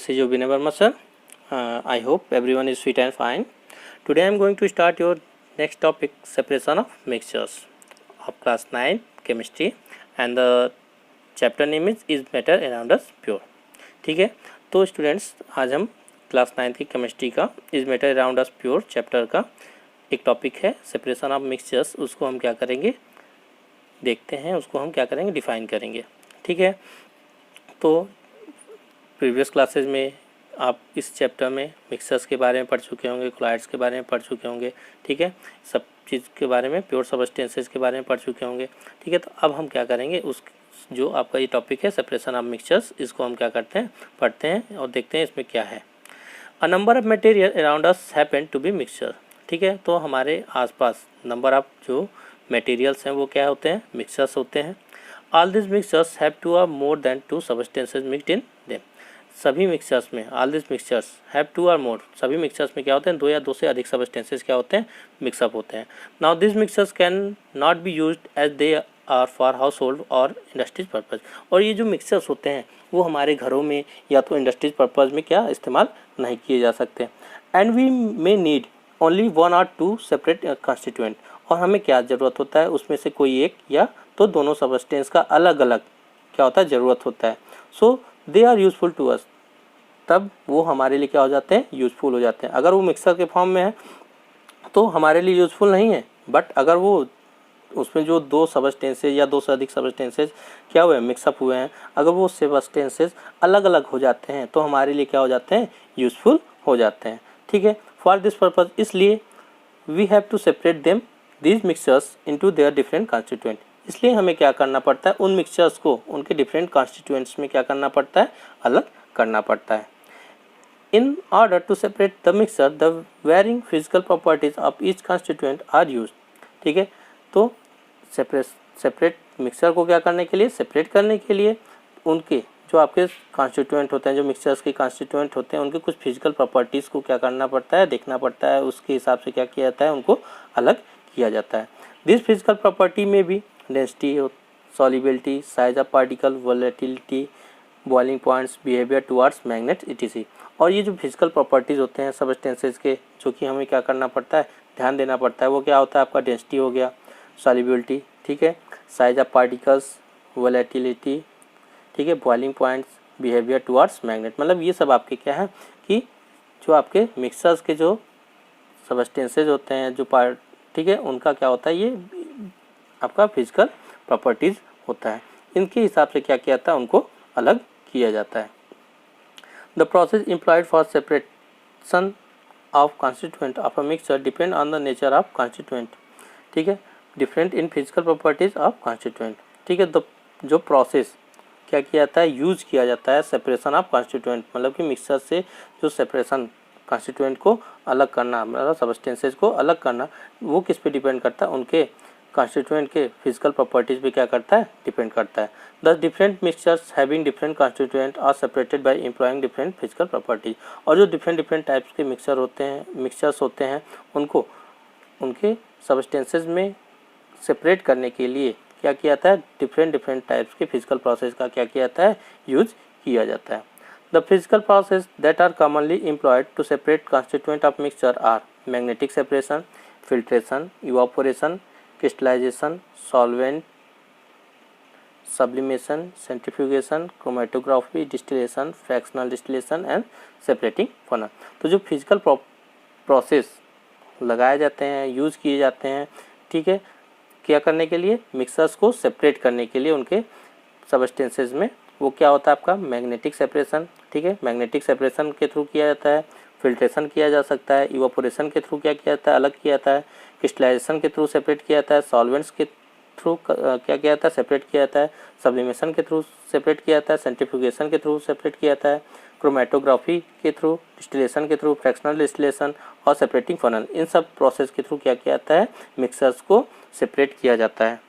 this is Yobin Verma sir. I hope everyone is fit and fine. Today I am going to start your next topic, separation of mixtures of class 9 chemistry, and the chapter name is matter around us pure. ठीक है, तो students आज हम class 9 की chemistry का is matter around us pure chapter का एक topic है सेपरेशन ऑफ मिक्सचर्स, उसको हम क्या करेंगे देखते हैं, उसको हम क्या करेंगे डिफाइन करेंगे. ठीक है, तो प्रीवियस क्लासेस में आप इस चैप्टर में मिक्सचर्स के बारे में पढ़ चुके होंगे, क्लोराइड्स के बारे में पढ़ चुके होंगे. ठीक है, सब चीज़ के बारे में, प्योर सब्सटेंसेस के बारे में पढ़ चुके होंगे. ठीक है, तो अब हम क्या करेंगे, उस जो आपका ये टॉपिक है सेपरेशन ऑफ मिक्सचर्स, इसको हम क्या करते हैं पढ़ते हैं और देखते हैं इसमें क्या है. A number of material around us happen to be mixture. ठीक है, तो हमारे आसपास नंबर ऑफ जो मटेरियल्स हैं वो क्या होते हैं, मिक्सचर्स होते हैं. All this mixtures have two or more than two substances mixed in them. सभी मिक्सचर्स में all this mixtures have two or more, सभी मिक्सचर्स में क्या होते हैं, दो या दो से अधिक सब्सटेंसेस क्या होते हैं मिक्सअप होते हैं. Now this mixtures can not be used as they are for household or industries purpose. और ये जो मिक्सचर्स होते हैं वो हमारे घरों में या तो इंडस्ट्रीज पर्पज़ में क्या इस्तेमाल नहीं किए जा सकते. And we may need only one or two separate constituent. और हमें क्या ज़रूरत होता है, उसमें से कोई एक या तो दोनों सब्सटेंस का अलग अलग क्या होता है ज़रूरत होता है. So they are useful to us, तब वो हमारे लिए क्या हो जाते हैं, यूज़फुल हो जाते हैं. अगर वो मिक्सर के फॉर्म में है तो हमारे लिए यूज़फुल नहीं है, बट अगर वो उसमें जो दो सब्सटेंसेस या दो से अधिक सब्सटेंसेस क्या हुए मिक्सअप हुए हैं, अगर वो सब्सटेंसेस अलग अलग हो जाते हैं तो हमारे लिए क्या हो जाते हैं, यूज़फुल हो जाते हैं. ठीक है, फॉर दिस पर्पज़ इसलिए we have to separate them these mixtures into their different constituent. इसलिए हमें क्या करना पड़ता है, उन मिक्सचर्स को उनके डिफरेंट कॉन्स्टिट्यूएंट्स में क्या करना पड़ता है, अलग करना पड़ता है. In order to separate the mixture, the varying physical properties of each constituent are used. ठीक है, तो सेपरेट मिक्सचर को क्या करने के लिए, सेपरेट करने के लिए उनके जो आपके कॉन्स्टिट्यूएंट होते हैं, जो मिक्सचर्स के कॉन्स्टिट्यूएंट होते हैं, उनके कुछ फिजिकल प्रॉपर्टीज़ को क्या करना पड़ता है, देखना पड़ता है. उसके हिसाब से क्या किया जाता है, उनको अलग किया जाता है. दिस फिजिकल प्रॉपर्टी में भी density, solubility, size of particle, volatility, boiling points, behaviour towards magnet etc. और ये जो फिजिकल प्रॉपर्टीज़ होते हैं सब्सटेंसेस के, जो कि हमें क्या करना पड़ता है, ध्यान देना पड़ता है, वो क्या होता है आपका डेंसिटी हो गया, सॉल्युबिलिटी, ठीक है, साइज ऑफ पार्टिकल्स, वोलेटिलिटी, ठीक है, boiling points, behaviour towards magnet. मतलब ये सब आपके क्या है कि जो आपके मिक्सचर्स के जो सब्सटेंसेज होते हैं, जो पार्ट, ठीक है, उनका क्या होता है, ये आपका फिजिकल प्रॉपर्टीज़ होता है. इनके हिसाब से क्या किया जाता है, उनको अलग किया जाता है. The process employed for separation of constituent of a mixture depend on the nature of constituent. ठीक है, different in physical properties of constituent. ठीक है, तो जो प्रोसेस क्या किया जाता है, यूज किया जाता है सेपरेशन ऑफ कॉन्स्टिट्यूएंट, मतलब कि मिक्सचर से जो सेपरेशन कॉन्स्टिट्यूएंट को अलग करना, मतलब सब्सटेंसेस को अलग करना, वो किस पे डिपेंड करता है, उनके कॉन्स्टिट्यूएंट के फिजिकल प्रॉपर्टीज़ पे क्या करता है, डिपेंड करता है. The different mixtures having different constituent are separated by employing different physical properties. और जो डिफरेंट टाइप्स के मिक्सचर्स होते हैं उनको उनके सब्सटेंसेस में सेपरेट करने के लिए क्या किया जाता है, डिफरेंट टाइप्स के फिजिकल प्रोसेस का क्या किया जाता है, यूज किया जाता है. The physical process that are commonly employed to separate constituent of mixture are magnetic separation, filtration, evaporation, crystallization, solvent, sublimation, centrifugation, chromatography, distillation, fractional distillation and separating funnel. तो जो फिजिकल प्रोसेस लगाए जाते हैं, use किए जाते हैं, ठीक है, क्या करने के लिए, मिक्सर्स को सेपरेट करने के लिए उनके सबस्टेंसेस में, वो क्या होता है आपका मैग्नेटिक सेपरेशन. ठीक है, मैग्नेटिक सेपरेशन के थ्रू किया जाता है, फिल्ट्रेशन किया जा सकता है, इवापोरेशन के थ्रू क्या किया जाता है, अलग किया जाता है, क्रिस्टलाइजेशन के थ्रू सेपरेट किया जाता है, सॉल्वेंट्स के थ्रू क्या किया जाता है, सेपरेट किया जाता है, सब्लिमेशन के थ्रू सेपरेट किया जाता है, सेंट्रीफ्यूगेशन के थ्रू सेपरेट किया जाता है, क्रोमेटोग्राफी के थ्रू, डिस्टिलेशन के थ्रू, फ्रैक्शनल डिस्टिलेशन और सेपरेटिंग फनल, इन सब प्रोसेस के थ्रू क्या किया जाता है, मिक्सर्स को सेपरेट किया जाता है.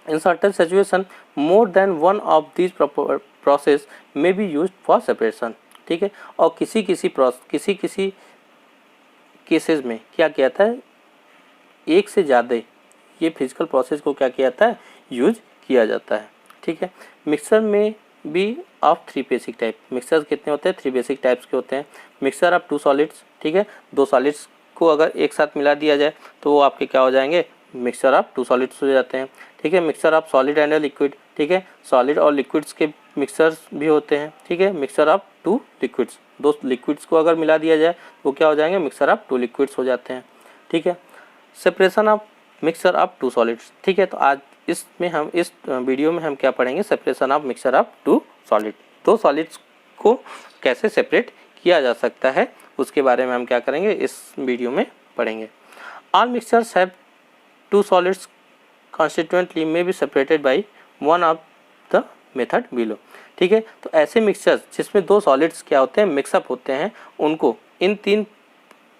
In certain situation more than one of this process may be used for separation. ठीक है, और किसी केसेस में क्या किया जाता है, एक से ज़्यादा ये फिजिकल प्रोसेस को क्या किया जाता है, यूज किया जाता है. ठीक है, मिक्सर में be of 3 basic type. Mixture कितने होते हैं? 3 बेसिक टाइप्स के होते हैं। मिक्सचर ऑफ 2 सॉलिड्स, ठीक है, 2 सॉलिड्स को अगर एक साथ मिला दिया जाए तो वो आपके क्या हो जाएंगे? मिक्सचर ऑफ 2 सॉलिड्स हो जाते हैं, ठीक है। Mixture of solid and liquid, ठीक है, सॉलिड और लिक्विड्स के मिक्सचर्स भी होते हैं, ठीक है। मिक्सचर ऑफ 2 लिक्विड्स, 2 लिक्विड्स को अगर मिला दिया जाए वो क्या हो जाएंगे? मिक्सचर ऑफ 2 लिक्विड्स हो जाते हैं, ठीक है। Separation of mixture of 2 solids, ठीक है। तो आज इसमें हम इस वीडियो में हम क्या पढ़ेंगे? Separation of mixture of 2 solid. 2 solids को कैसे सेपरेट किया जा सकता है उसके बारे में हम क्या करेंगे? इस वीडियो में पढ़ेंगे। All mixtures have 2 solids constituently may be separated by one of the method below, ठीक है। तो ऐसे मिक्सचर्स जिसमें 2 सॉलिड्स क्या होते हैं? मिक्सअप होते हैं, उनको इन 3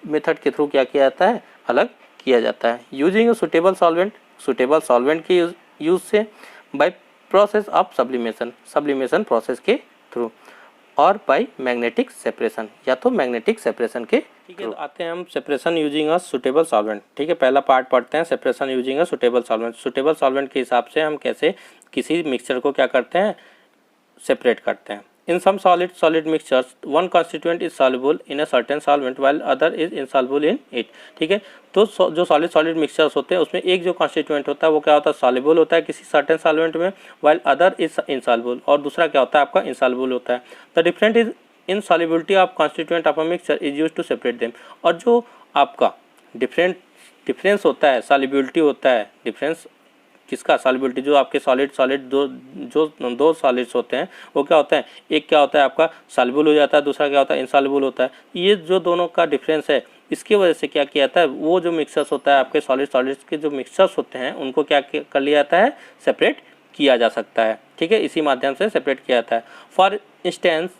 मेथड के थ्रू क्या किया जाता है? अलग किया जाता है। Using suitable solvent, suitable solvent के यूज से, by process of sublimation, sublimation process के थ्रू, और बाय मैग्नेटिक सेपरेशन, या तो मैग्नेटिक सेपरेशन के, ठीक है। तो आते हैं हम separation using a suitable solvent, ठीक है। पहला पार्ट पढ़ते हैं separation using a suitable solvent. Suitable solvent के हिसाब से हम कैसे किसी मिक्सचर को क्या करते हैं? सेपरेट करते हैं। इन सम solid mixtures one constituent is soluble in a certain solvent while other is insoluble in it, ठीक है। तो जो solid मिक्सचर्स होते हैं उसमें एक जो कॉन्स्टिट्यूएंट होता है वो क्या होता है? सॉल्युबल होता है किसी सर्टेन सॉल्वेंट में, while other is insoluble, और दूसरा क्या होता है? आपका insoluble होता है। The difference is in solubility of constituent of a mixture is used to separate them, और जो आपका डिफरेंस होता है, सॉल्युबिलिटी होता है, डिफरेंस किसका? सॉल्युबिलिटी, जो आपके सॉलिड दो सॉलिड्स होते हैं वो क्या होता है? एक क्या होता है आपका? सॉल्युबल हो जाता है, दूसरा क्या होता है? इनसॉल्युबल होता है। ये जो दोनों का डिफरेंस है, इसकी वजह से क्या किया जाता है? वो जो मिक्सचर्स होता है आपके सॉलिड्स के जो मिक्सचर्स होते हैं उनको क्या कर लिया जाता है? सेपरेट किया जा सकता है, ठीक है। इसी माध्यम से सेपरेट किया जाता है। फॉर इंस्टेंस,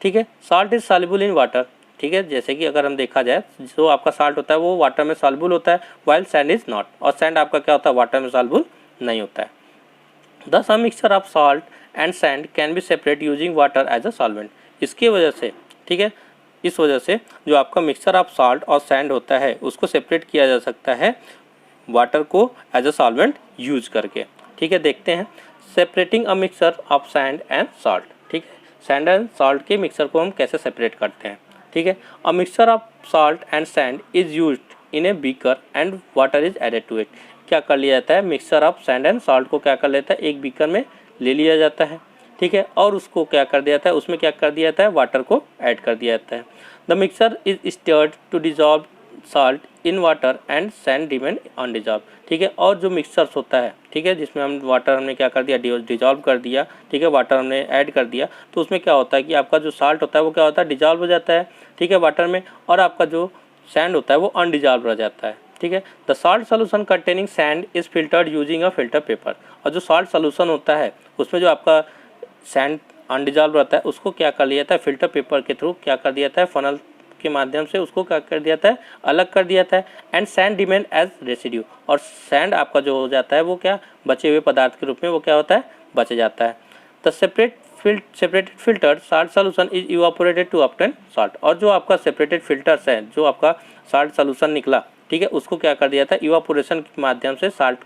ठीक है, salt is soluble in water, ठीक है। जैसे कि अगर हम देखा जाए जो आपका साल्ट होता है वो वाटर में सॉल्युबल होता है, वाइल सैंड इज नॉट, और सैंड आपका क्या होता है? वाटर में सॉल्युबल नहीं होता है। The some mixture of salt and sand can be separate using water as a solvent. इसकी वजह से, ठीक है, इस वजह से जो आपका मिक्सचर ऑफ सॉल्ट और सैंड होता है उसको सेपरेट किया जा सकता है वाटर को एज अ सॉल्वेंट यूज करके, ठीक है। देखते हैं separating a mixture of sand and salt, ठीक है। सैंड एंड सॉल्ट के मिक्सचर को हम कैसे सेपरेट करते हैं, ठीक है। A mixture of salt and sand is used in a beaker and water is added to it. क्या कर लिया जाता है? Mixture of sand and salt को क्या कर लेता है? एक बीकर में ले लिया जाता है, ठीक है, और उसको क्या कर दिया जाता है? उसमें क्या कर दिया जाता है? वाटर को ऐड कर दिया जाता है। The mixture is stirred to dissolve salt in water and sand remain undissolved, ठीक है। और जो मिक्सचर्स होता है, ठीक है, जिसमें हम वाटर हमने क्या कर दिया? डिजॉल्व कर दिया, ठीक है, वाटर हमने ऐड कर दिया, तो उसमें क्या होता है कि आपका जो साल्ट होता है वो क्या होता है? डिजॉल्व हो जाता है, ठीक है, वाटर में, और आपका जो सैंड होता है वो अनडिजॉल्व रह जाता है, ठीक है। The salt solution containing sand is filtered using a filter paper. और जो सॉल्ट सोल्यूशन होता है उसमें जो आपका सैंड अनडिजॉल्व रहता है उसको क्या कर लिया जाता है? फिल्टर पेपर के थ्रू क्या कर दिया जाता है? फनल के माध्यम से उसको क्या कर दिया जाता है? अलग कर दिया जाता है। And sand remain as residue, और सैंड आपका जो हो जाता है वो क्या? बचे हुए पदार्थ के रूप में वो क्या होता है? बच जाता है। The separated filtered salt solution is evaporated to obtain salt. और जो आपका सेपरेटेड फिल्टर्स है, जो आपका साल्ट सोल्यूशन निकला, ठीक है, उसको क्या कर दिया था? इवापोरेशन के माध्यम से साल्ट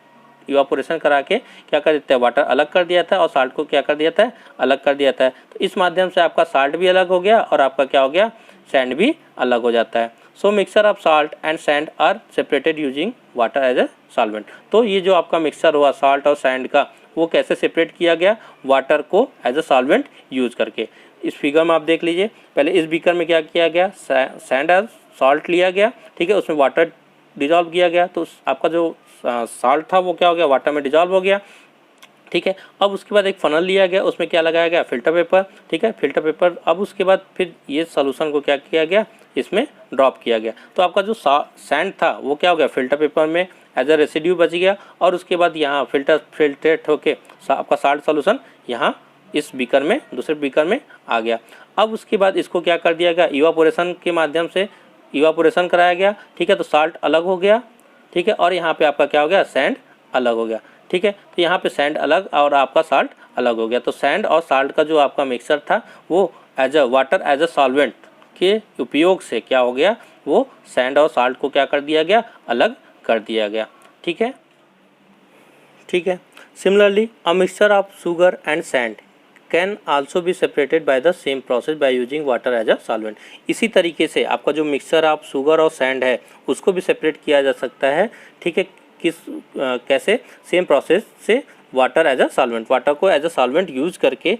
इवापोरेशन करा के क्या कर देता है? वाटर अलग कर दिया था और साल्ट को क्या कर दिया था? अलग कर दिया था। तो इस माध्यम से आपका साल्ट भी अलग हो गया और आपका क्या हो गया? सैंड भी अलग हो जाता है। So mixture of salt and sand are separated using water as a solvent. तो ये जो आपका मिक्सचर हुआ साल्ट और सैंड का, वो कैसे सेपरेट किया गया? वाटर को एज ए सॉल्वेंट यूज करके। इस फिगर में आप देख लीजिए, पहले इस बीकर में क्या किया गया? सैंड एज सॉल्ट लिया गया, ठीक है, उसमें वाटर डिजॉल्व किया गया, तो आपका जो साल्ट था वो क्या हो गया? वाटर में डिजॉल्व हो गया, ठीक है। अब उसके बाद एक फनल लिया गया, उसमें क्या लगाया गया? फिल्टर पेपर, ठीक है, फिल्टर पेपर। अब उसके बाद फिर ये सॉल्यूशन को क्या किया गया? इसमें ड्रॉप किया गया। तो आपका जो सैंड था वो क्या हो गया? फिल्टर पेपर में एज अ रेसिड्यू बच गया, और उसके बाद यहाँ फिल्ट्रेट होके आपका साल्ट सॉल्यूशन यहाँ इस बीकर में, दूसरे बीकर में आ गया। अब उसके बाद इसको क्या कर दिया गया? इवापोरेशन के माध्यम से इवापोरेशन कराया गया, ठीक है, तो साल्ट अलग हो गया, ठीक है, और यहाँ पे आपका क्या हो गया? सैंड अलग हो गया, ठीक है। तो यहाँ पे सैंड अलग और आपका साल्ट अलग हो गया। तो सैंड और साल्ट का जो आपका मिक्सचर था वो as a water as a solvent के उपयोग से क्या हो गया? वो सैंड और साल्ट को क्या कर दिया गया? अलग कर दिया गया, ठीक है। Similarly a mixture of sugar and sand can also be separated by the same process by using water as a solvent. इसी तरीके से आपका जो मिक्सचर आप शुगर और सैंड है उसको भी सेपरेट किया जा सकता है। ठीक है, कैसे? सेम प्रोसेस से water as a solvent, water को एज अ सॉल्वेंट यूज करके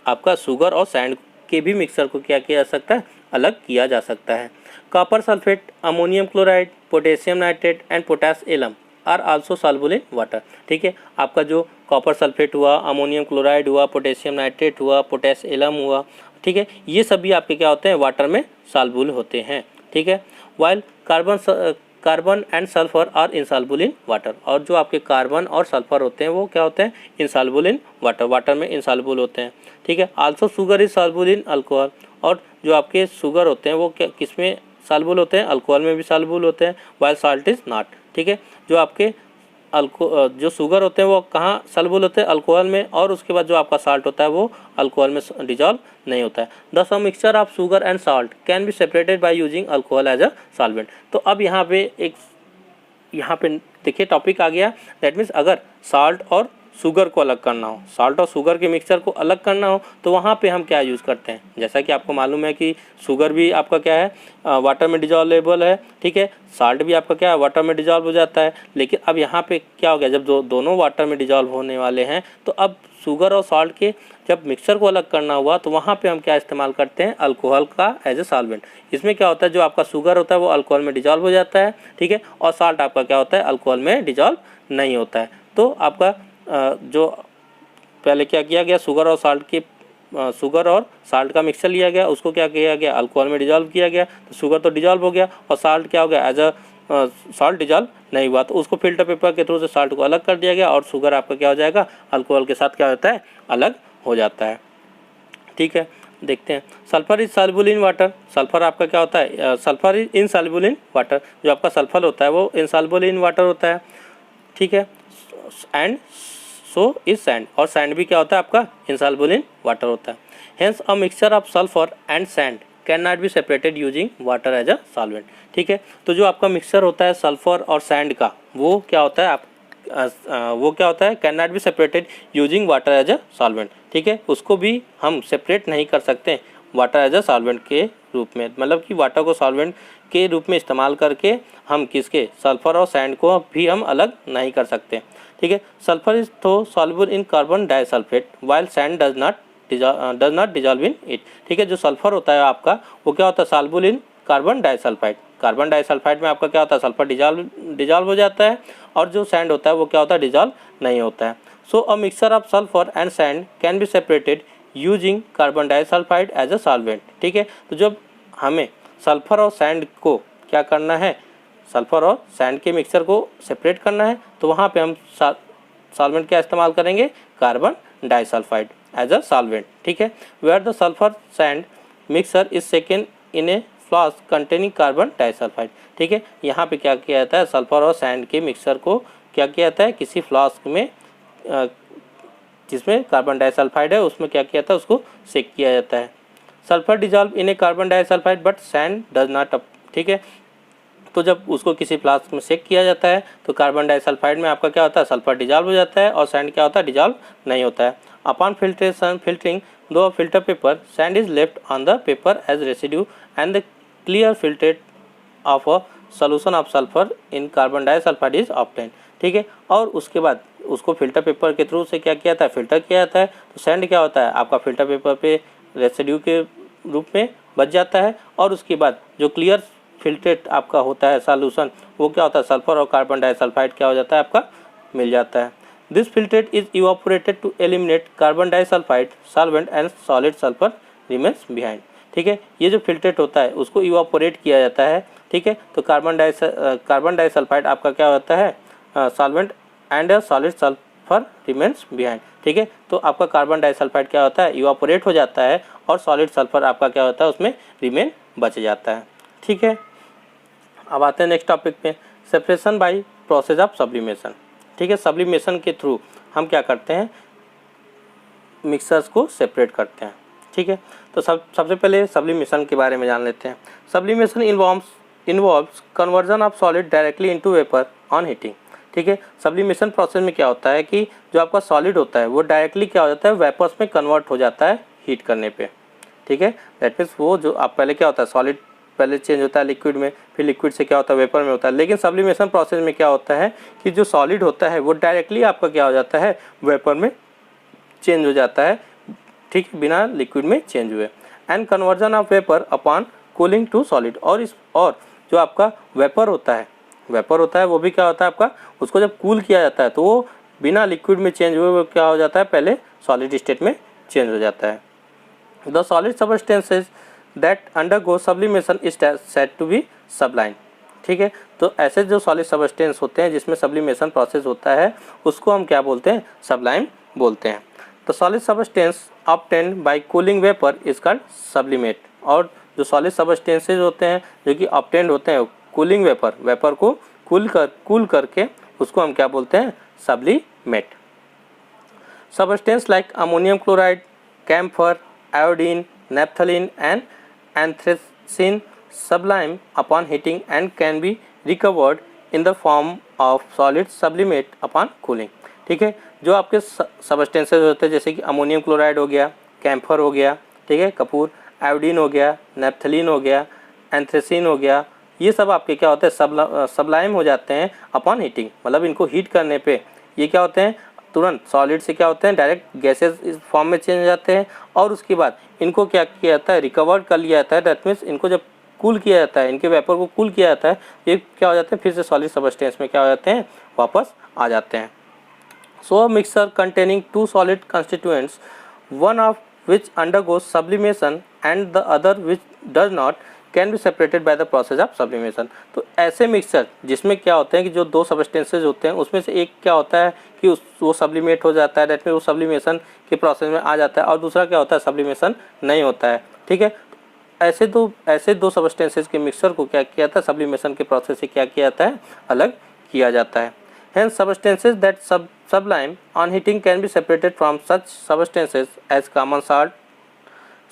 आपका शुगर और सैंड के भी मिक्सर को क्या किया जा सकता है? अलग किया जा सकता है। Copper sulphate, ammonium chloride, potassium nitrate and potash alum are also soluble in water. ठीक है, आपका जो कॉपर सल्फेट हुआ, अमोनियम क्लोराइड हुआ, पोटेशियम नाइट्रेट हुआ, पोटास एलम हुआ, ठीक है, ये सभी आपके क्या होते हैं? वाटर में सॉल्युबल होते हैं। ठीक है, while carbon and sulphur are insoluble in water, और जो आपके कार्बन और सल्फर होते हैं वो क्या होते हैं? इनसॉल्युबल इन वाटर, वाटर में इनसॉल्युबल होते हैं। ठीक है, also sugar is soluble in alcohol, और जो आपके शुगर होते हैं वो क्या किस में सॉल्युबल होते हैं? अल्कोहल में भी सॉल्युबल होते हैं, वाइल साल्ट इज नॉट। ठीक है, जो आपके जो शुगर होते हैं वो कहाँ सॉल्युबल होते हैं? अल्कोहल में, और उसके बाद जो आपका साल्ट होता है वो अल्कोहल में डिजॉल्व नहीं होता है। Thus a mixture of sugar and salt can be separated by using alcohol as a solvent. तो अब यहाँ पे देखिए टॉपिक आ गया, दैट मीन्स अगर साल्ट और शुगर को अलग करना हो, साल्ट और शुगर के मिक्सचर को अलग करना हो, तो वहाँ पे हम क्या यूज़ करते हैं? जैसा कि आपको मालूम है कि शुगर भी आपका क्या है? वाटर में डिजॉल्वेबल है। ठीक है, साल्ट भी आपका क्या है? वाटर में डिजॉल्व हो जाता है। लेकिन अब यहाँ पे क्या हो गया, जब दोनों वाटर में डिजॉल्व होने वाले हैं, तो अब शुगर और साल्ट के जब मिक्सचर को अलग करना हुआ तो वहाँ पे हम क्या इस्तेमाल करते हैं? अल्कोहल का एज ए सॉल्वेंट। इसमें क्या होता है? जो आपका शुगर होता है वो अल्कोहल में डिजॉल्व हो जाता है। ठीक है, और साल्ट आपका क्या होता है? अल्कोहल में डिजॉल्व नहीं होता है। तो आपका जो पहले क्या किया गया, शुगर और साल्ट का मिक्सचर लिया गया, उसको क्या किया गया? अल्कोहल में डिजॉल्व किया गया। तो शुगर तो डिजॉल्व हो गया और साल्ट क्या हो गया? एज अ साल्ट डिजॉल्व नहीं हुआ, तो उसको फिल्टर पेपर के थ्रू से साल्ट को अलग कर दिया गया और शुगर आपका क्या हो जाएगा? अल्कोहल के साथ क्या होता है? अलग हो जाता है। ठीक है, देखते हैं। Sulphur is soluble in water, sulphur आपका क्या होता है? Sulphur is insoluble in water, जो आपका सल्फर होता है वो इनसॉल्युबल इन वाटर होता है। ठीक है, एंड सो इज सैंड, और सैंड भी क्या होता है आपका? इनसॉल्युबल इन वाटर होता है। Hence a mixture of sulphur and sand can not be separated using water as a solvent. ठीक है, तो जो आपका मिक्सचर होता है सल्फर और सैंड का, वो क्या होता है? वो क्या होता है? Can not be separated using water as a solvent. ठीक है, उसको भी हम सेपरेट नहीं कर सकते वाटर एज अ सॉल्वेंट के रूप में, मतलब कि वाटर को सॉल्वेंट के रूप में इस्तेमाल करके हम किसके? सल्फर और सैंड को भी हम अलग नहीं कर सकते। ठीक है, सल्फर इज तो soluble in carbon disulphate while sand does not dissolve in it. ठीक है, जो सल्फर होता है आपका वो क्या होता है? Soluble in carbon disulphide, carbon disulphide में आपका क्या होता है? सल्फर डिजॉल्व हो जाता है, और जो सैंड होता है वो क्या होता है? डिजॉल्व नहीं होता है। So a mixture of sulphur and sand can be separated using carbon disulphide as a solvent. ठीक है, तो जब हमें सल्फर और सैंड को क्या करना है? सल्फर और सैंड के मिक्सचर को सेपरेट करना है, तो वहाँ पे हम सॉल्वेंट क्या इस्तेमाल करेंगे? Carbon disulphide as a solvent. ठीक है, where the sulphur sand mixture is second in a flask containing carbon disulphide. ठीक है, यहाँ पे क्या किया जाता है? सल्फर और सैंड के मिक्सचर को क्या किया जाता है? किसी फ्लास्क में जिसमें कार्बन डाइसल्फाइड है उसमें क्या किया जाता है? उसको सेक किया जाता है। Sulphur dissolve in A carbon disulphide but sand does not. ठीक है, तो जब उसको किसी फ्लास्क में सेक किया जाता है तो कार्बन डाइसल्फाइड में आपका क्या होता है? सल्फर डिजॉल्व हो जाता है और सैंड क्या होता है? डिजॉल्व नहीं होता है। अपॉन फिल्टरिंग दो filter paper, sand is left on the paper as residue and the clear filtrate of a solution of sulphur in carbon disulphide is obtain. ठीक है, और उसके बाद उसको फिल्टर पेपर के थ्रू से क्या किया जाता है? फिल्टर किया जाता है। तो सैंड क्या होता है? आपका फिल्टर पेपर पे रेसिड्यू के रूप में बच जाता है, और उसके बाद जो क्लियर फिल्ट्रेट आपका होता है सॉल्यूशन, वो क्या होता है? सल्फर और कार्बन डाइसल्फाइड क्या हो जाता है? आपका मिल जाता है। This filtrate is evaporated to eliminate carbon disulphide solvent and solid sulphur remains behind. ठीक है, ये जो फिल्ट्रेट होता है उसको इवापोरेट किया जाता है। ठीक है, तो कार्बन डाइसल्फाइड आपका क्या होता है? Solvent and solid sulphur remains behind. ठीक है, तो आपका कार्बन डाइसल्फाइड क्या होता है? इवापोरेट हो जाता है, और सॉलिड सल्फर आपका क्या होता है? उसमें रिमेन बच जाता है। ठीक है, अब आते हैं नेक्स्ट टॉपिक पे, separation by process of sublimation. ठीक है, सब्लिमेशन के थ्रू हम क्या करते हैं? मिक्सर्स को सेपरेट करते हैं। ठीक है, तो सबसे पहले सब्लिमेशन के बारे में जान लेते हैं। Sublimation involves conversion of solid directly into vapour on heating. ठीक है। सब्लिमेशन प्रोसेस में क्या होता है कि जो आपका सॉलिड होता है वो डायरेक्टली क्या हो जाता है, वेपर्स में कन्वर्ट हो जाता है हीट करने पे, ठीक है। दैट मीन्स वो जो आप पहले क्या होता है, सॉलिड पहले चेंज होता है लिक्विड में, फिर लिक्विड से क्या होता है वेपर में होता है। लेकिन सब्लिमेशन प्रोसेस में क्या होता है कि जो सॉलिड होता है वो डायरेक्टली आपका क्या हो जाता है, वेपर में चेंज हो जाता है, ठीक है, बिना लिक्विड में चेंज हुए। And conversion of vapour upon cooling to solid, और जो आपका वेपर होता है वो भी क्या होता है आपका, उसको जब कूल किया जाता है तो वो बिना लिक्विड में चेंज हुए वो क्या हो जाता है, पहले सॉलिड स्टेट में चेंज हो जाता है। The solid substances that undergo sublimation is said to be sublime, ठीक है। तो ऐसे जो सॉलिड सबस्टेंस होते हैं जिसमें सब्लिमेशन प्रोसेस होता है उसको हम क्या बोलते हैं, सबलाइम बोलते हैं। The solid substance obtained by cooling vapour is called sublimate, और जो सॉलिड सबस्टेंसेज होते हैं जो कि ऑब्टेन्ड होते हैं कूलिंग वेपर को कूल करके उसको हम क्या बोलते हैं, sublimate. Substance like ammonium chloride, camphor, iodine, naphthalene and anthracene sublime upon heating and can be recovered in the form of solid sublimate upon cooling, ठीक है। जो आपके सबस्टेंसेज होते हैं जैसे कि अमोनियम क्लोराइड हो गया, कैम्फर हो गया, ठीक है, कपूर, आयोडीन हो गया, नैप्थलीन हो गया, एंथ्रेसिन हो गया, ये सब आपके क्या होते हैं, सबलाइम हो जाते हैं अपॉन हीटिंग, मतलब इनको हीट करने पे ये क्या होते हैं, तुरंत सॉलिड से क्या होते हैं, डायरेक्ट गैसेज इस फॉर्म में चेंज हो जाते हैं, और उसके बाद इनको क्या किया जाता है, रिकवर कर लिया जाता है। दैट मीन्स इनको जब कूल किया जाता है, इनके वेपर को कूल किया जाता है, ये क्या हो जाते हैं, फिर से सॉलिड सबस्टेंस में क्या हो जाते हैं, वापस आ जाते हैं। So a mixer containing two solid constituents, one of which undergoes sublimation and the other which does not, can be separated by the process of sublimation. तो ऐसे मिक्सर जिसमें क्या होते हैं कि जो दो सबस्टेंसेज होते हैं उसमें से एक क्या होता है कि वो सब्लिमेट हो जाता है, दैट मीन वो सब्लिमेशन के प्रोसेस में आ जाता है, और दूसरा क्या होता है, सब्लिमेशन नहीं होता है, ठीक है। ऐसे दो सबस्टेंसेज के मिक्सर को क्या किया जाता है, सब्लिमेशन के प्रोसेस से क्या किया जाता है, अलग किया जाता है। Hence substances that sublime on heating can be separated from such substances as common salt,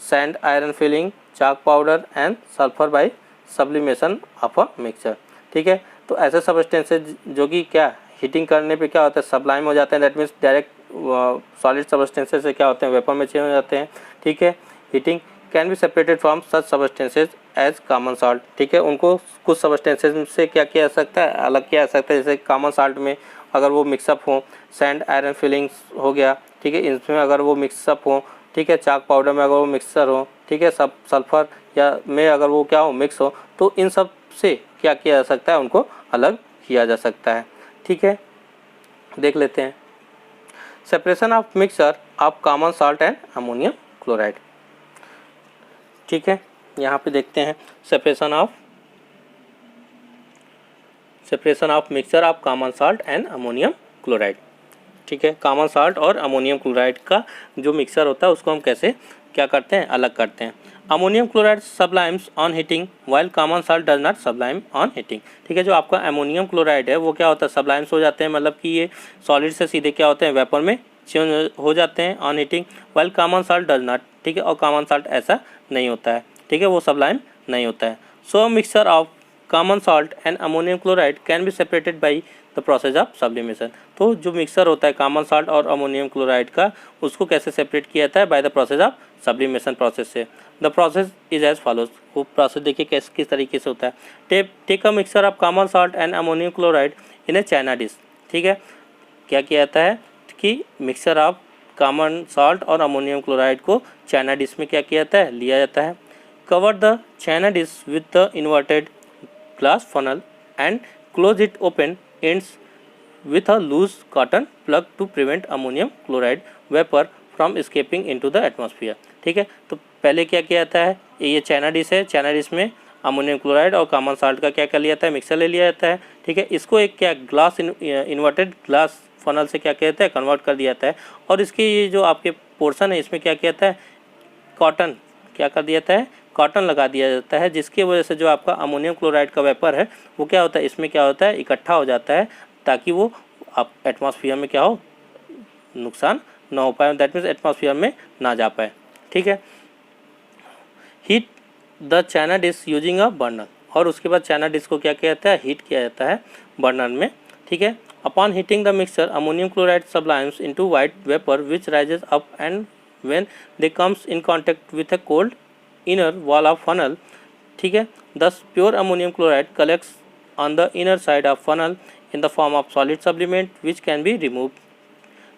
sand, iron filling, chalk powder and sulfur by sublimation of a mixture, ठीक है। तो ऐसे सबस्टेंसेज जो कि क्या हीटिंग करने पे क्या होता है, सबलाइम हो जाते हैं, that means direct solid substances से क्या होते हैं, वेपर में चेंज हो जाते हैं, ठीक है। Heating can be separated from such substances as common salt, ठीक है। उनको कुछ सबस्टेंसेज से क्या किया जा सकता है, अलग किया जा सकता है, जैसे कॉमन साल्ट में अगर वो मिक्सअप हो, सैंड आयरन फिलिंग्स हो गया, ठीक है, इनमें अगर वो मिक्सअप हो, ठीक है, चाक पाउडर में अगर वो मिक्सर हो, ठीक है, सब सल्फर या में अगर वो क्या हो, मिक्स हो, तो इन सब से क्या किया जा सकता है, उनको अलग किया जा सकता है, ठीक है। देख लेते हैं separation of mixer of common salt and ammonium chloride, ठीक है। यहाँ पे देखते हैं separation of mixture of common salt and ammonium chloride, ठीक है। कॉमन साल्ट और अमोनियम क्लोराइड का जो मिक्सर होता है उसको हम कैसे क्या करते हैं, अलग करते हैं। Ammonium chloride सब्लाइम्स on heating while common salt does not sublime on heating, ठीक है। जो आपका अमोनियम क्लोराइड है वो क्या होता है, सब्लाइम्स हो जाते हैं, मतलब कि ये सॉलिड से सीधे क्या होते हैं, वेपर में चेंज हो जाते हैं on heating, while common salt does not, ठीक है। और कॉमन साल्ट ऐसा नहीं होता है, ठीक है, वो सब्लाइम नहीं होता है। So mixture of common salt and ammonium chloride can be separated by the process of sublimation. तो जो मिक्सर होता है कॉमन साल्ट और अमोनियम क्लोराइड का, उसको कैसे सेपरेट किया जाता है, by the process of sublimation process से। The process is as follows, वो प्रोसेस देखिए किस तरीके से होता है। Take a mixer of common salt and ammonium chloride in a china dish, ठीक है। क्या किया जाता है कि मिक्सर ऑफ कॉमन साल्ट और अमोनियम क्लोराइड को चाइना डिश में क्या किया जाता है, लिया जाता है। Cover the China dish with the inverted glass funnel and close it open ends with a loose cotton plug to prevent ammonium chloride vapor from escaping into the atmosphere, ठीक है। तो पहले क्या किया जाता है, ये चाइना डिश है, चाइना डिश में अमोनियम क्लोराइड और कॉमन साल्ट का क्या कर लिया जाता है, मिक्सर ले लिया जाता है, ठीक है। इसको एक क्या ग्लास इन्वर्टेड ग्लास फनल से क्या किया जाता है, कन्वर्ट कर दिया जाता है, और इसके ये जो आपके पोर्शन है इसमें क्या किया जाता है, कॉटन क्या कर दिया जाता है, कॉटन लगा दिया जाता है, जिसकी वजह से जो आपका अमोनियम क्लोराइड का वेपर है वो क्या होता है, इसमें क्या होता है, इकट्ठा हो जाता है, ताकि वो आप एटमॉस्फेयर में क्या हो, नुकसान ना हो पाए, दैट मीन्स एटमॉस्फेयर में ना जा पाए, ठीक है। Heat the China dish using a burner, और उसके बाद चाइना डिश को क्या किया जाता है, हीट किया जाता है बर्नर में, ठीक है। Upon heating the mixture, ammonium chloride sublimes into white vapor which rises up, and when they comes in contact with a cold inner wall of funnel, ठीक है, thus pure ammonium chloride collects on the inner side of funnel in the form of solid sublimate which can be removed.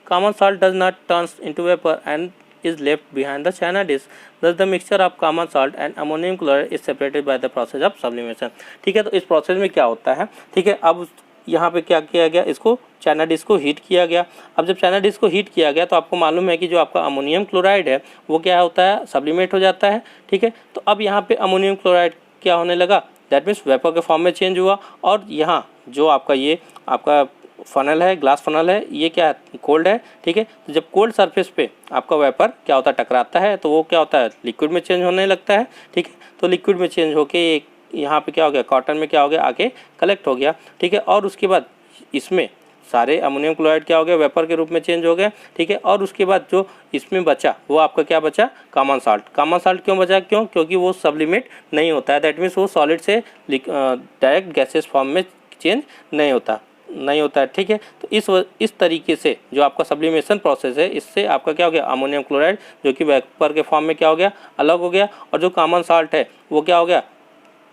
Common salt does not turn into vapor and is left behind the china dish. Thus the mixture of common salt and ammonium chloride is separated by the process of sublimation. ठीक है, तो इस process में क्या होता है, ठीक है, अब यहाँ पे क्या किया गया, इसको चाइना डिश को हीट किया गया। अब जब चाइना डिश को हीट किया गया तो आपको मालूम है कि जो आपका अमोनियम क्लोराइड है वो क्या होता है, सब्लिमेट हो जाता है। ठीक है, तो अब यहाँ पे अमोनियम क्लोराइड क्या होने लगा, दैट मीन्स वेपर के फॉर्म में चेंज हुआ। और यहाँ जो आपका ये आपका फनल है, ग्लास फनल है, ये क्या है, कोल्ड है। ठीक है, तो जब कोल्ड सरफेस पे आपका वेपर क्या होता है, टकराता है, तो वो क्या होता है, लिक्विड में चेंज होने लगता है। ठीक है, तो लिक्विड में चेंज होके यहाँ पे क्या हो गया, कॉटन में क्या हो गया, आके कलेक्ट हो गया। ठीक है, और उसके बाद इसमें सारे अमोनियम क्लोराइड क्या हो गया, वेपर के रूप में चेंज हो गए। ठीक है, और उसके बाद जो इसमें बचा वो आपका क्या बचा, कॉमन साल्ट। कॉमन साल्ट क्यों बचा, क्योंकि वो सब्लिमेट नहीं होता है, दैट मीन्स वो सॉलिड से डायरेक्ट गैसेस फॉर्म में चेंज नहीं होता है। ठीक है, तो इस तरीके से जो आपका सब्लिमेशन प्रोसेस है, इससे आपका क्या हो गया, अमोनियम क्लोराइड जो कि वेपर के फॉर्म में क्या हो गया, अलग हो गया। और जो कॉमन साल्ट है वो क्या हो गया,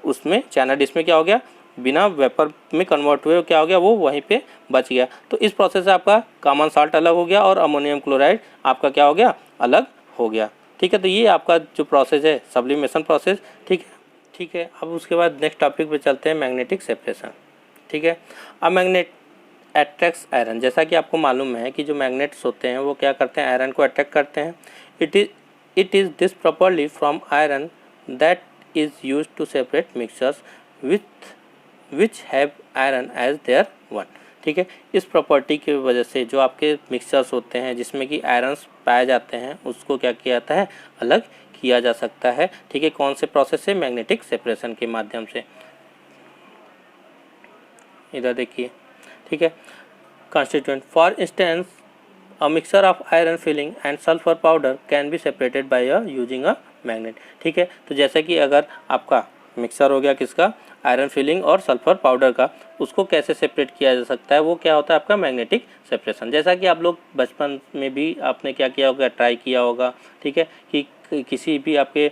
उसमें चाइना डिश में क्या हो गया, बिना वेपर में कन्वर्ट हुए क्या हो गया, वो वहीं पे बच गया। तो इस प्रोसेस से आपका कॉमन साल्ट अलग हो गया और अमोनियम क्लोराइड आपका क्या हो गया, अलग हो गया। ठीक है, तो ये आपका जो प्रोसेस है सब्लिमेशन प्रोसेस। ठीक है, अब उसके बाद नेक्स्ट टॉपिक पे चलते हैं, मैग्नेटिक सेपरेशन। ठीक है, अब मैग्नेट अट्रैक्ट्स आयरन। जैसा कि आपको मालूम है कि जो मैग्नेट्स होते हैं वो क्या करते हैं, आयरन को अट्रैक्ट करते हैं। It is this properly from iron that is use to separate mixtures which have iron as their one. ठीक है, इस प्रॉपर्टी की वजह से जो आपके मिक्सचर्स होते हैं जिसमें कि आयरन्स पाए जाते हैं उसको क्या किया जाता है, अलग किया जा सकता है। ठीक है, कौन से प्रोसेस से, मैग्नेटिक सेपरेशन के माध्यम से। इधर देखिए, ठीक है, constituent for instance a mixture of iron filing and sulphur powder can be separated by using a magnet. ठीक है, तो जैसे कि अगर आपका मिक्सचर हो गया किसका, आयरन फिलिंग और सल्फर पाउडर का, उसको कैसे सेपरेट किया जा सकता है, वो क्या होता है आपका मैग्नेटिक सेपरेशन। जैसा कि आप लोग बचपन में भी आपने क्या किया होगा, ट्राई किया होगा। ठीक है, कि किसी भी आपके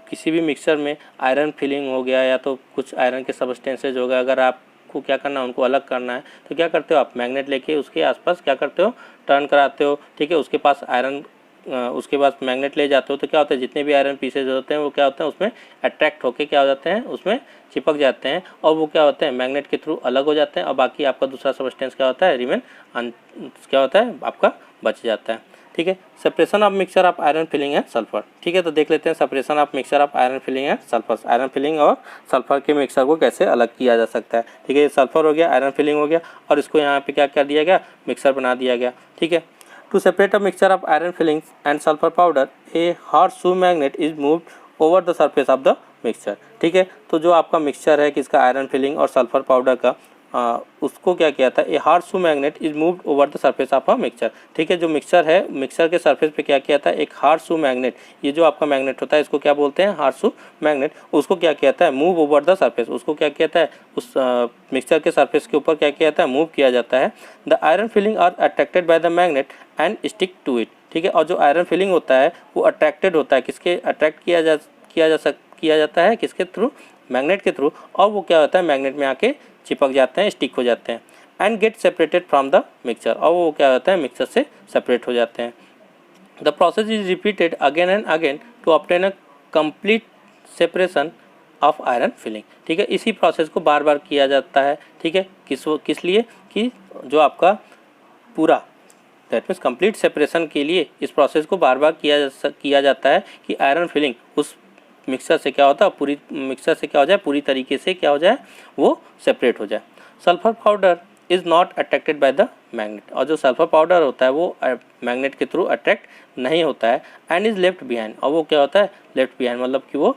किसी भी मिक्सचर में आयरन फिलिंग हो गया या तो कुछ आयरन के सबस्टेंसेज हो गए, अगर आपको क्या करना है, उनको अलग करना है, तो क्या करते हो आप, मैग्नेट लेके उसके आसपास क्या करते हो, टर्न कराते हो। ठीक है, उसके पास आयरन उसके बाद मैग्नेट ले जाते हो, तो क्या होता है, जितने भी आयरन पीसेज होते हैं वो क्या होते हैं, उसमें अट्रैक्ट होके क्या हो जाते हैं, उसमें चिपक जाते हैं, और वो क्या होते हैं, मैग्नेट के थ्रू अलग हो जाते हैं, और बाकी आपका दूसरा सबस्टेंस क्या होता है, रिमेन क्या होता है, आपका बच जाता है। ठीक है, separation of mixture of iron filing and sulphur. ठीक है, तो देख लेते हैं separation of mixture of iron filing and sulphur. Iron filing और सल्फर के मिक्सचर को कैसे अलग किया जा सकता है। ठीक है, सल्फर हो गया, आयरन फिलिंग हो गया, और इसको यहाँ पे क्या कर दिया गया, मिक्सर बना दिया गया। ठीक है, to separate a mixture of iron filing and sulphur powder, a horseshoe magnet is moved over the surface of the mixture. ठीक है, तो जो आपका मिक्सचर है किसका, आयरन फिलिंग और सल्फर पाउडर का, उसको क्या किया था, a horseshoe magnet is moved over the surface of a mixture. ठीक है, जो मिक्सचर है, मिक्सचर के सरफेस पे क्या किया था, एक हॉर्सशू मैग्नेट, ये जो आपका मैग्नेट होता है इसको क्या बोलते हैं, हॉर्सशू मैग्नेट, उसको क्या किया था, मूव ओवर द सरफेस, उसको क्या किया था, उस मिक्सचर के सरफेस के ऊपर क्या किया था, मूव किया जाता है। The iron filing are attracted by the magnet and stick to it. ठीक है, और जो आयरन फिलिंग होता है वो अट्रैक्टेड होता है, किसके अट्रैक्ट किया जाता है, किसके थ्रू, मैग्नेट के थ्रू, और वो क्या होता है, मैग्नेट में आके चिपक जाते हैं, स्टिक हो जाते हैं, and get separated from the mixture, और वो क्या होता है, मिक्सचर से सेपरेट हो जाते हैं। The process is repeated again and again to obtain a complete separation of iron filing. ठीक है, इसी प्रोसेस को बार बार किया जाता है। ठीक है, किस लिए, कि जो आपका पूरा दैट मीन्स कंप्लीट सेपरेशन के लिए इस प्रोसेस को बार बार किया जाता है कि आयरन फिलिंग उस मिक्सचर से क्या होता है, पूरी मिक्सचर से क्या हो जाए, पूरी तरीके से क्या हो जाए, वो सेपरेट हो जाए। Sulphur powder is not attracted by the magnet, और जो सल्फर पाउडर होता है वो मैग्नेट के थ्रू अट्रैक्ट नहीं होता है, एंड इज़ लेफ्ट बिहाइंड, और वो क्या होता है, लेफ्ट बिहाइंड, मतलब कि वो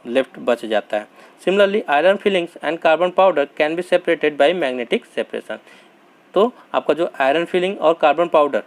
लेफ्ट बच जाता है। Similarly iron filings and carbon powder can be separated by magnetic separation. तो आपका जो आयरन फिलिंग और कार्बन पाउडर,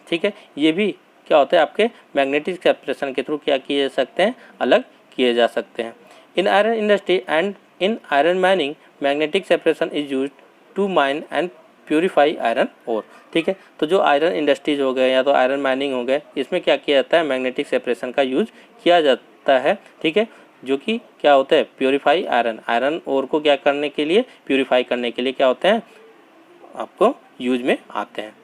ठीक है, ये भी क्या होता है, आपके मैग्नेटिक सेपरेशन के थ्रू क्या किए जा सकते हैं, अलग किए जा सकते हैं। In iron industry and in iron mining magnetic separation is use to mine and purify iron ore. ठीक है, तो जो आयरन इंडस्ट्रीज हो गए या तो आयरन माइनिंग हो गए, इसमें क्या किया जाता है, मैग्नेटिक सेपरेशन का यूज किया जाता है। ठीक है, जो कि क्या होता है, प्यूरिफाई आयरन ओर को क्या करने के लिए, प्यूरिफाई करने के लिए क्या होते हैं, आपको यूज में आते हैं।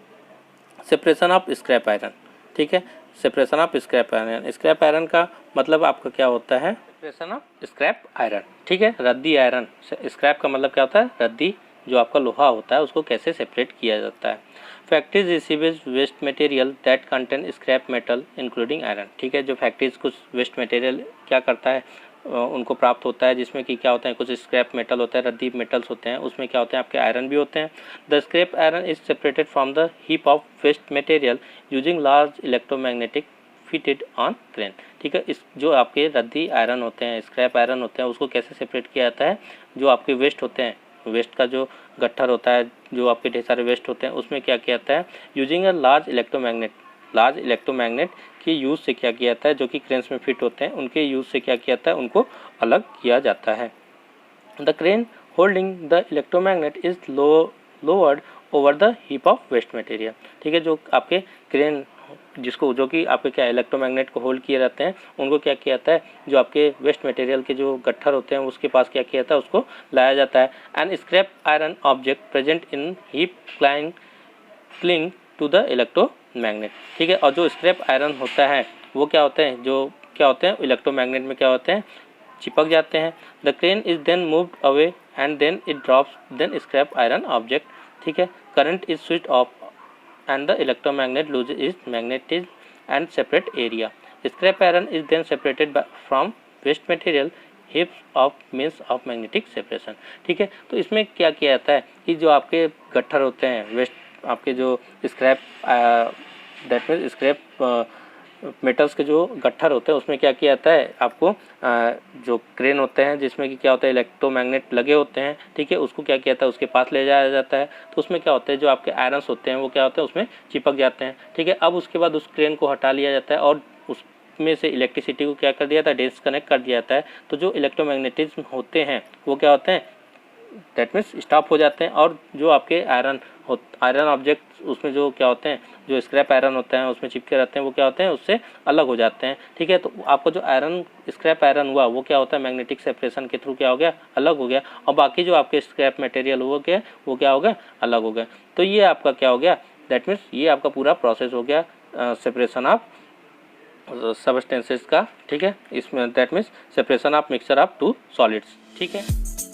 Separation of scrap iron. ठीक है, separation of scrap iron, scrap iron का मतलब आपका क्या होता है, सेपरेशन ऑफ स्क्रैप आयरन। ठीक है, रद्दी आयरन, स्क्रैप का मतलब क्या होता है, रद्दी, जो आपका लोहा होता है उसको कैसे सेपरेट किया जाता है। Factories receives waste material that contain scrap metal including iron. ठीक है, जो फैक्ट्रीज कुछ वेस्ट मटेरियल क्या करता है, उनको प्राप्त होता है, जिसमें कि क्या होता है, कुछ स्क्रैप मेटल होता है, रद्दी मेटल्स होते हैं, उसमें क्या होते हैं, आपके आयरन भी होते हैं। The scrap iron is separated from the heap of waste material using large electromagnetic fitted on crane. ठीक है, इस जो आपके रद्दी आयरन होते हैं, स्क्रैप आयरन होते हैं, उसको कैसे सेपरेट किया जाता है, जो आपके वेस्ट होते हैं, वेस्ट का जो गट्ठर होता है, जो आपके ढेर सारे वेस्ट होते हैं, उसमें क्या किया जाता है, यूजिंग अ लार्ज इलेक्ट्रोमैग्नेट के यूज़ से क्या किया जाता है, जो कि क्रेन्स में फिट होते हैं, उनके यूज़ से क्या किया जाता है, उनको अलग किया जाता है। The crane holding the electromagnet is lowered over the heap of waste material. ठीक है, जो आपके क्रेन जिसको, जो कि आपके क्या इलेक्ट्रोमैग्नेट को होल्ड किए रहते हैं, उनको क्या किया जाता है, जो आपके वेस्ट मटेरियल के जो गट्ठर होते हैं उसके पास क्या किया जाता है, उसको लाया जाता है। And scrap iron object present in heap cling to the electromagnet. ठीक है, और जो स्क्रैप आयरन होता है वो क्या होते हैं, जो क्या होते हैं, इलेक्ट्रोमैग्नेट में क्या होते हैं, चिपक जाते हैं। The crane is then moved away and then it drops then scrap iron object. ठीक है, current is switch off and the electromagnet loses its magnetism and separate area. Scrap iron is then separated from waste material heaps of means of magnetic separation. ठीक है, तो इसमें क्या किया जाता है कि जो आपके गट्ठर होते हैं, वेस्ट आपके जो scrap that means scrap metals के जो गट्ठर होते हैं, उसमें क्या किया जाता है, आपको जो क्रेन होते हैं जिसमें कि क्या होता है, इलेक्ट्रोमैग्नेट लगे होते हैं। ठीक है, उसको क्या किया जाता है, उसके पास ले जाया जाता है, तो उसमें क्या होता है, जो आपके आयरन्स होते हैं वो क्या होते हैं, उसमें चिपक जाते हैं। ठीक है, अब उसके बाद उस क्रेन को हटा लिया जाता है और उसमें से इलेक्ट्रिसिटी को क्या कर दिया जाता है, डिस्कनेक्ट कर दिया जाता है। तो जो इलेक्ट्रोमैग्नेटिज्म होते हैं वो क्या होते हैं, दैट मीन्स स्टॉप हो जाते हैं, और जो आपके आयरन ऑब्जेक्ट उसमें जो क्या होते हैं, जो स्क्रैप आयरन होते हैं उसमें चिपके रहते हैं, वो क्या होते हैं, उससे अलग हो जाते हैं। ठीक है, तो आपको जो आयरन स्क्रैप आयरन हुआ वो क्या होता है, मैग्नेटिक सेपरेशन के थ्रू क्या हो गया, अलग हो गया, और बाकी जो आपके स्क्रैप मटेरियल वो क्या हो गया, अलग हो गया। तो ये आपका क्या हो गया, दैट मीन्स ये आपका पूरा प्रोसेस हो गया सेपरेशन ऑफ सबस्टेंसेस का। ठीक है, इसमें that means separation of mixture of two solids. ठीक है।